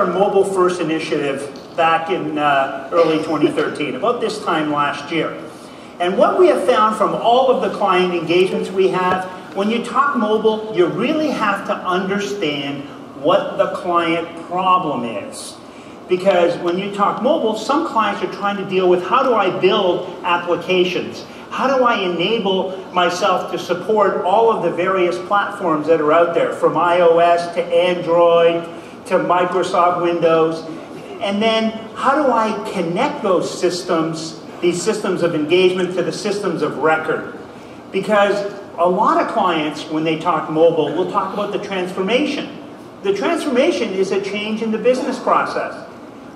our mobile first initiative back in early 2013, about this time last year. And what we have found from all of the client engagements we have, when you talk mobile, you really have to understand what the client problem is. Because when you talk mobile, some clients are trying to deal with how do I build applications? How do I enable myself to support all of the various platforms that are out there, from iOS to Android to Microsoft Windows? And then how do I connect those systems, these systems of engagement, to the systems of record? Because a lot of clients, when they talk mobile, will talk about the transformation. The transformation is a change in the business process.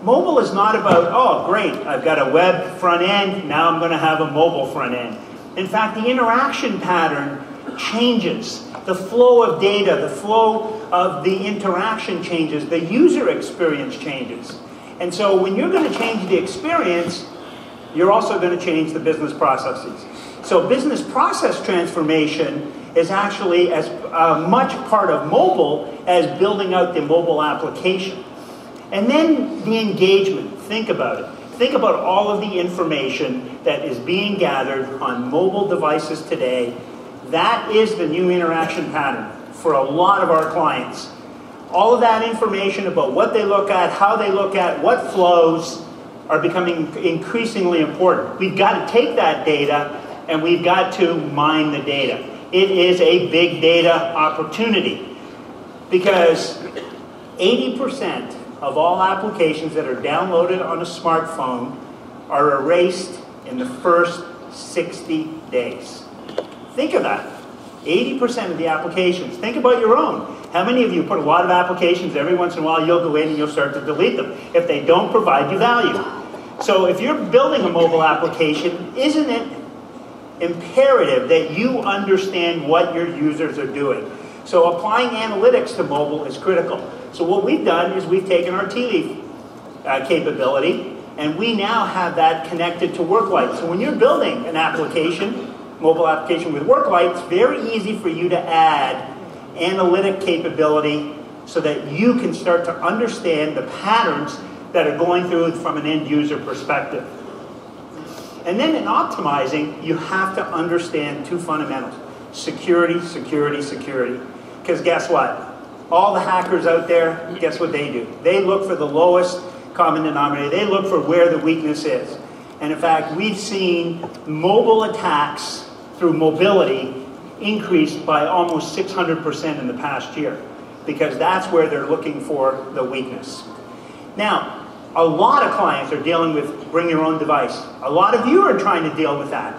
Mobile is not about, oh great, I've got a web front end, now I'm going to have a mobile front end. In fact, the interaction pattern changes. The flow of data, the flow of the interaction changes, the user experience changes. And so when you're going to change the experience, you're also going to change the business processes. So business process transformation is actually as much part of mobile as building out the mobile application. And then the engagement, think about it. Think about all of the information that is being gathered on mobile devices today. That is the new interaction pattern for a lot of our clients. All of that information about what they look at, how they look at, what flows are becoming increasingly important. We've got to take that data and we've got to mine the data. It is a big data opportunity because 80% of all applications that are downloaded on a smartphone are erased in the first 60 days. Think of that. 80% of the applications. Think about your own. How many of you put a lot of applications, every once in a while you'll go in and you'll start to delete them if they don't provide you value? So if you're building a mobile application, isn't it imperative that you understand what your users are doing? So applying analytics to mobile is critical. So what we've done is we've taken our tea leaf capability and we now have that connected to WorkLight. So when you're building an application, mobile application with WorkLight, it's very easy for you to add analytic capability so that you can start to understand the patterns that are going through from an end user perspective. And then in optimizing, you have to understand two fundamentals. Security, security, security. Because guess what? All the hackers out there, guess what they do? They look for the lowest common denominator. They look for where the weakness is. And in fact, we've seen mobile attacks through mobility increased by almost 600% in the past year, because that's where they're looking for the weakness. Now, a lot of clients are dealing with bring your own device. A lot of you are trying to deal with that.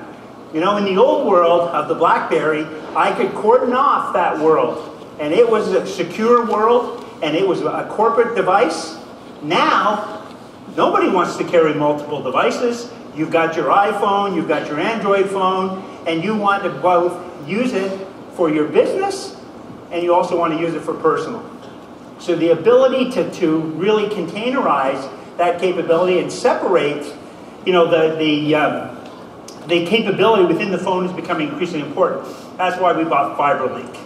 You know, in the old world of the BlackBerry, I could cordon off that world. And it was a secure world, and it was a corporate device. Now, nobody wants to carry multiple devices. You've got your iPhone, you've got your Android phone, and you want to both use it for your business, and you also want to use it for personal. So the ability to really containerize that capability and separate, you know, the capability within the phone is becoming increasingly important. That's why we bought FiberLink.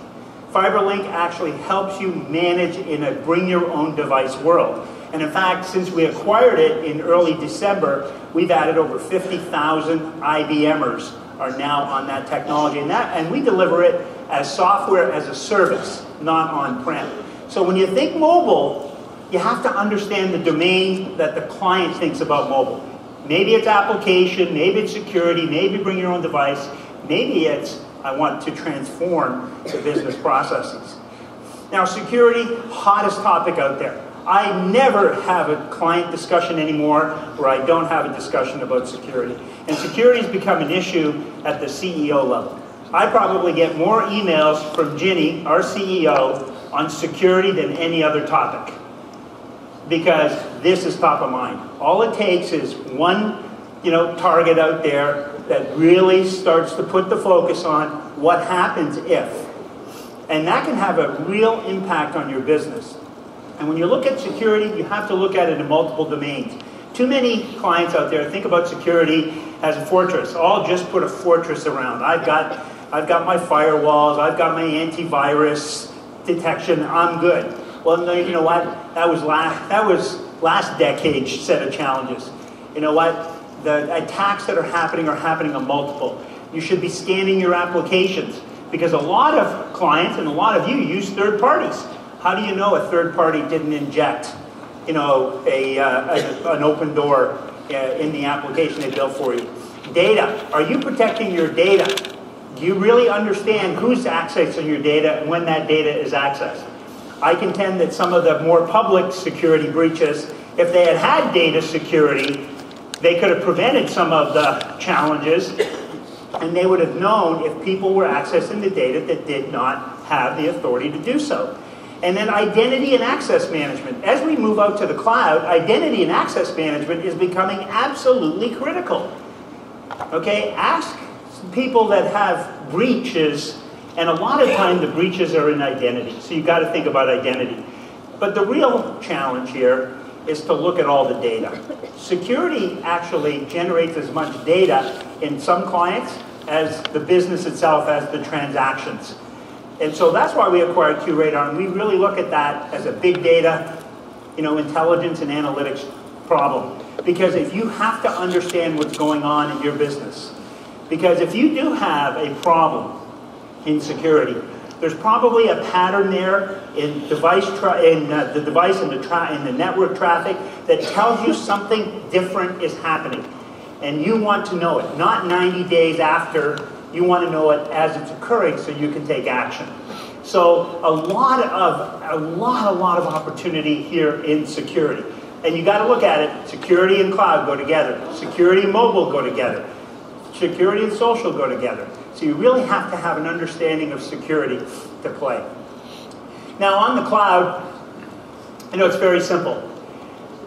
FiberLink actually helps you manage in a bring-your-own-device world. And in fact, since we acquired it in early December, we've added over 50,000 IBMers are now on that technology. And we deliver it as software as a service, not on-prem. So when you think mobile, you have to understand the domain that the client thinks about mobile. Maybe it's application, maybe it's security, maybe bring your own device, maybe it's I want to transform the business processes. Now, security, hottest topic out there. I never have a client discussion anymore where I don't have a discussion about security. And security has become an issue at the CEO level. I probably get more emails from Ginny, our CEO, on security than any other topic, because this is top of mind. All it takes is one, target out there that really starts to put the focus on what happens if. And that can have a real impact on your business. And when you look at security, you have to look at it in multiple domains. Too many clients out there think about security as a fortress. I'll just put a fortress around. I've got my firewalls, I've got my antivirus detection, I'm good. Well, no, you know what? That was last decade's set of challenges. You know what? The attacks that are happening on multiple. You should be scanning your applications because a lot of clients and a lot of you use third parties. How do you know a third party didn't inject, you know, an open door in the application they built for you? Data. Are you protecting your data? Do you really understand who's accessing your data and when that data is accessed? I contend that some of the more public security breaches, if they had had data security, they could have prevented some of the challenges, and they would have known if people were accessing the data that did not have the authority to do so. And then identity and access management. As we move out to the cloud, identity and access management is becoming absolutely critical. Okay, ask people that have breaches, and a lot of time the breaches are in identity. So you've got to think about identity. But the real challenge here is to look at all the data. Security actually generates as much data in some clients as the business itself has the transactions. And so that's why we acquired QRadar, and we really look at that as a big data, you know, intelligence and analytics problem. Because if you have to understand what's going on in your business, because if you do have a problem in security, there's probably a pattern there in the device and the network traffic that tells you something different is happening. And you want to know it, not 90 days after. You want to know it as it's occurring so you can take action. So a lot of opportunity here in security. And you got to look at it. Security and cloud go together. Security and mobile go together. Security and social go together. So you really have to have an understanding of security to play. Now on the cloud, you know, it's very simple.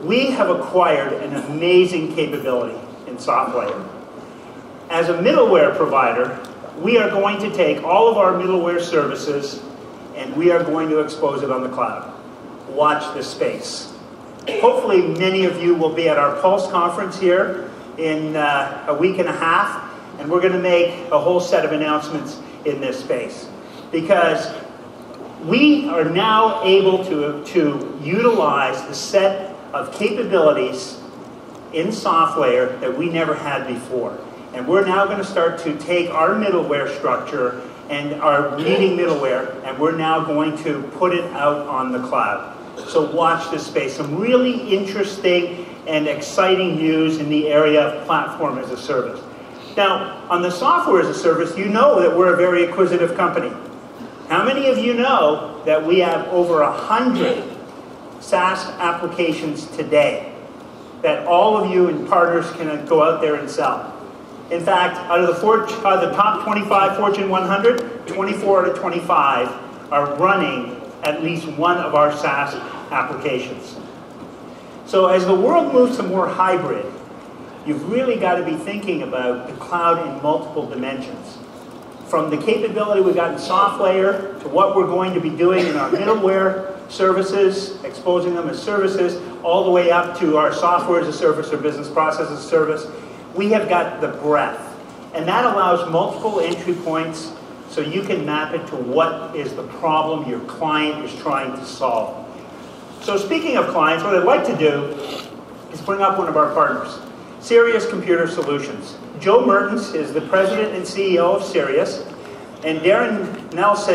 We have acquired an amazing capability in SoftLayer. As a middleware provider, we are going to take all of our middleware services and we are going to expose it on the cloud. Watch this space. Hopefully many of you will be at our Pulse conference here in a week and a half, and we're going to make a whole set of announcements in this space. Because we are now able to utilize the set of capabilities in SoftLayer that we never had before. And we're now going to start to take our middleware structure and our leading middleware, and we're now going to put it out on the cloud. So watch this space. Some really interesting and exciting news in the area of platform as a service. Now, on the software as a service, you know that we're a very acquisitive company. How many of you know that we have over 100 SaaS applications today that all of you and partners can go out there and sell? In fact, out of the top 25 Fortune 100, 24 out of 25 are running at least one of our SaaS applications. So as the world moves to more hybrid, you've really got to be thinking about the cloud in multiple dimensions. From the capability we've got in SoftLayer to what we're going to be doing in our middleware services, exposing them as services, all the way up to our software as a service or business process as a service. We have got the breadth, and that allows multiple entry points so you can map it to what is the problem your client is trying to solve. So speaking of clients, what I'd like to do is bring up one of our partners, Sirius Computer Solutions. Joe Mertens is the president and CEO of Sirius, and Darren Nelson